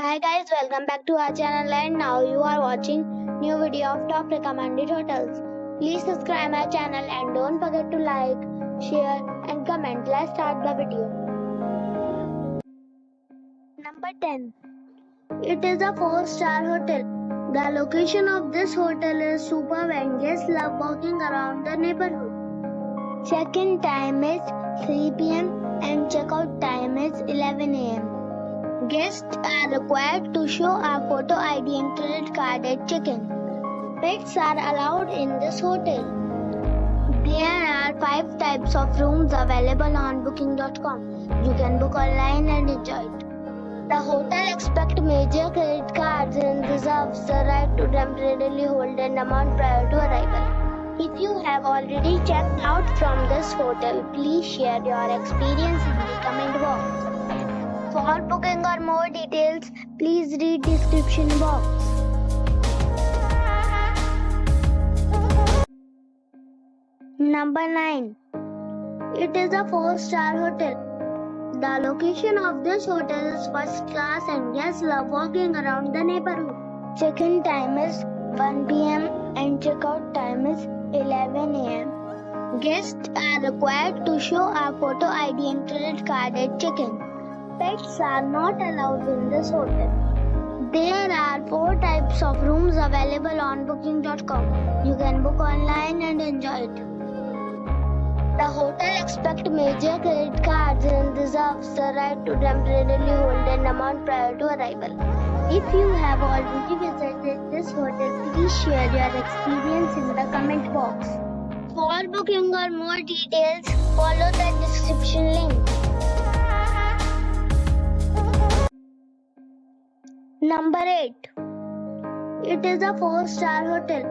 Hi guys, welcome back to our channel and now you are watching new video of top recommended hotels. Please subscribe our channel and don't forget to like, share and comment. Let's start the video. Number 10. It is a 4-star hotel. The location of this hotel is superb and guests love walking around the neighborhood. Check-in time is 3 p.m. and check-out time is 11 a.m. Guests are required to show a photo ID and credit card at check-in. Pets are allowed in this hotel. There are 5 types of rooms available on booking.com. You can book online and enjoy it. The hotel expects major credit cards and reserves the right to temporarily hold an amount prior to arrival. If you have already checked out from this hotel, please share your experience in the comment box. For booking or more details, please read description box. Number 9. It is a 4-star hotel. The location of this hotel is first class and guests love walking around the neighborhood. Check-in time is 1 p.m. and check-out time is 11 a.m. Guests are required to show a photo ID and credit card at check-in. Pets are not allowed in this hotel. There are 4 types of rooms available on booking.com. You can book online and enjoy it. The hotel expects major credit cards and reserves the right to temporarily hold an amount prior to arrival. If you have already visited this hotel, please share your experience in the comment box. For booking or more details, follow the description link. Number 8. It is a 4-star hotel.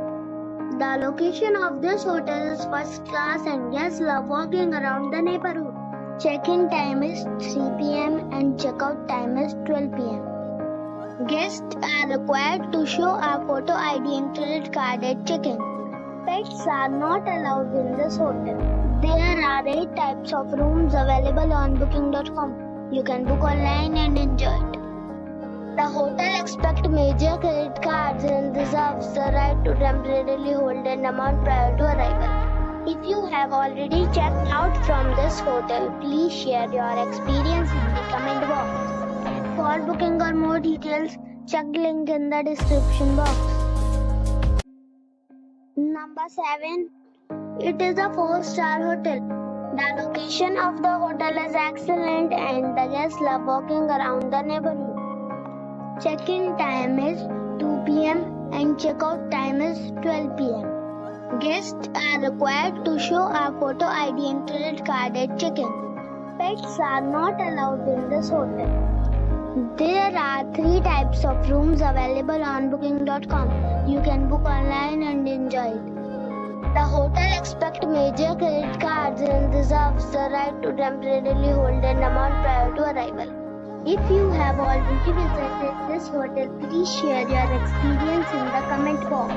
The location of this hotel is first class and guests love walking around the neighborhood. Check-in time is 3 p.m. and check-out time is 12 p.m. Guests are required to show a photo ID and credit card at check-in. Pets are not allowed in this hotel. There are 8 types of rooms available on booking.com. You can book online and enjoy it. The hotel expects major credit cards and reserves the right to temporarily hold an amount prior to arrival. If you have already checked out from this hotel, please share your experience in the comment box. For booking or more details, check link in the description box. Number 7. It is a 4-star hotel. The location of the hotel is excellent and the guests love walking around the neighborhood. Check-in time is 2 p.m. and check-out time is 12 p.m. Guests are required to show a photo ID and credit card at check-in. Pets are not allowed in this hotel. There are 3 types of rooms available on booking.com. You can book online and enjoy it. The hotel expects major credit cards and reserves the right to temporarily hold an amount prior to arrival. If you have already visited this hotel, please share your experience in the comment box.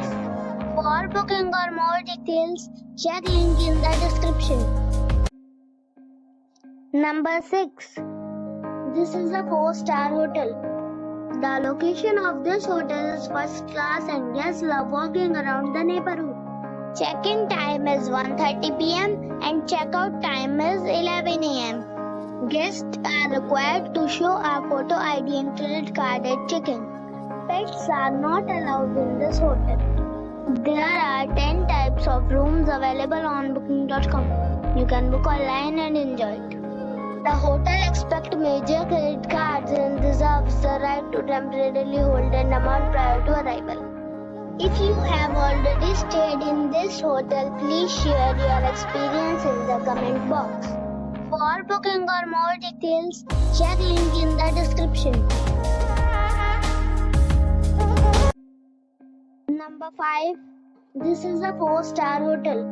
For booking or more details, check link in the description. Number 6. This is a 4-star hotel. The location of this hotel is first class and guests love walking around the neighborhood. Check-in time is 1:30 p.m. and check-out time is 11 a.m. Guests are required to show a photo ID and credit card at check-in. Pets are not allowed in this hotel. There are 10 types of rooms available on booking.com. You can book online and enjoy it. The hotel expects major credit cards and reserves the right to temporarily hold an amount prior to arrival. If you have already stayed in this hotel, please share your experience in the comment box. For booking or more details, check link in the description. Number 5. This is a 4-star hotel.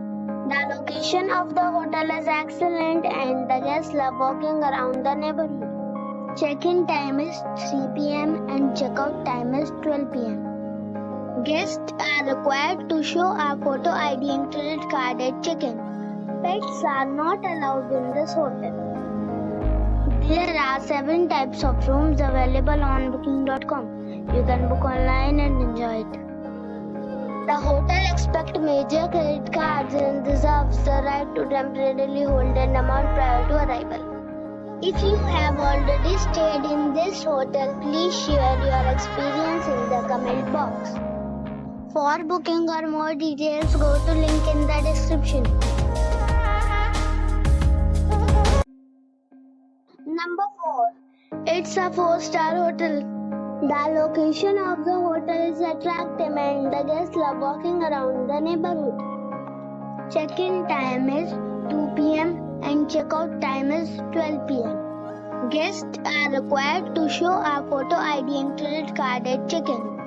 The location of the hotel is excellent and the guests love walking around the neighborhood. Check-in time is 3 p.m. and check-out time is 12 p.m. Guests are required to show a photo ID and credit card at check-in. Pets are not allowed in this hotel. There are 7 types of rooms available on booking.com. You can book online and enjoy it. The hotel expects major credit cards and reserves the right to temporarily hold an amount prior to arrival. If you have already stayed in this hotel, please share your experience in the comment box. For booking or more details, go to link in the description. Number 4. It's a 4-star hotel. The location of the hotel is attractive and the guests love walking around the neighborhood. Check-in time is 2 p.m. and check-out time is 12 p.m. Guests are required to show a photo ID and credit card at check-in.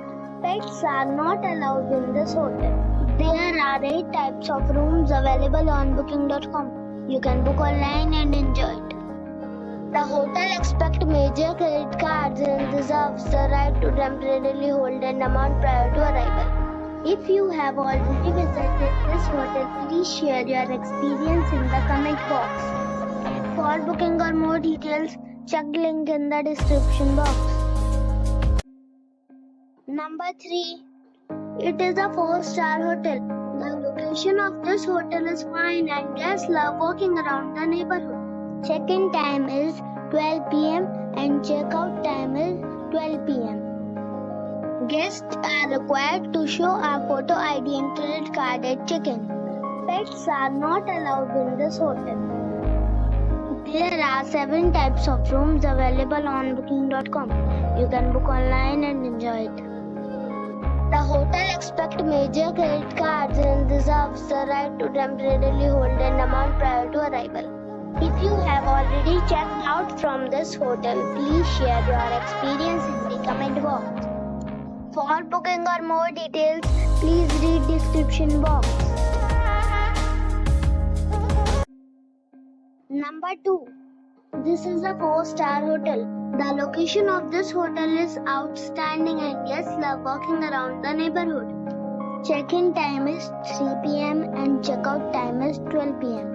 Pets are not allowed in this hotel. There are 8 types of rooms available on booking.com. You can book online and enjoy it. The hotel expects major credit cards and reserves the right to temporarily hold an amount prior to arrival. If you have already visited this hotel, please share your experience in the comment box. For booking or more details, check link in the description box. Number 3. It is a 4-star hotel. The location of this hotel is fine and guests love walking around the neighborhood. Check-in time is 12 p.m. and check-out time is 12 p.m. Guests are required to show a photo ID and credit card at check-in. Pets are not allowed in this hotel. There are 7 types of rooms available on booking.com. You can book online and enjoy it. The hotel expects major credit cards and reserves the right to temporarily hold an amount prior to arrival. If you have already checked out from this hotel, please share your experience in the comment box. For booking or more details, please read description box. Number 2. This is a 4-star hotel. The location of this hotel is outstanding and guests love walking around the neighborhood. Check-in time is 3 p.m. and check-out time is 12 p.m.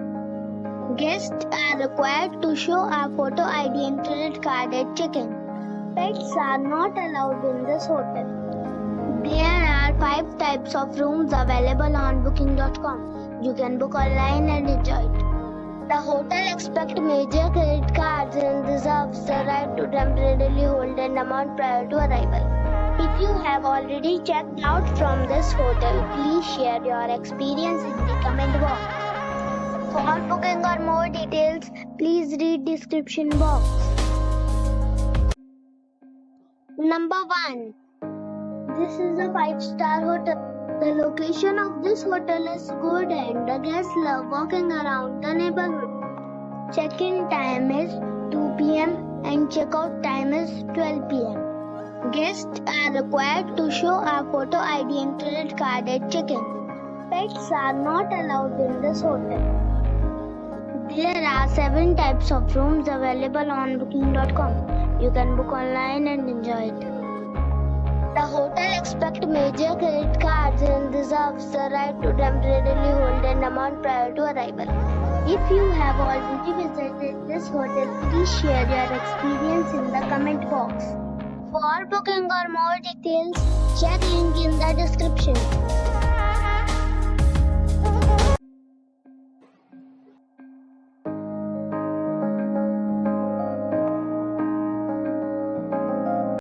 Guests are required to show a photo ID and credit card at check-in. Pets are not allowed in this hotel. There are 5 types of rooms available on booking.com. You can book online and enjoy it. The hotel expects major credit cards and reserves the right to temporarily hold an amount prior to arrival. If you have already checked out from this hotel, please share your experience in the comment box. For booking or more details, please read description box. Number 1. This is a 5-star hotel. The location of this hotel is good and the guests love walking around the neighborhood. Check-in time is 2 p.m. and check-out time is 12 p.m. Guests are required to show a photo ID and credit card at check-in. Pets are not allowed in this hotel. There are 7 types of rooms available on booking.com. You can book online and enjoy it. The hotel expects major credit cards and reserves the right to temporarily hold an amount prior to arrival. If you have already visited this hotel, please share your experience in the comment box. For booking or more details, check link in the description.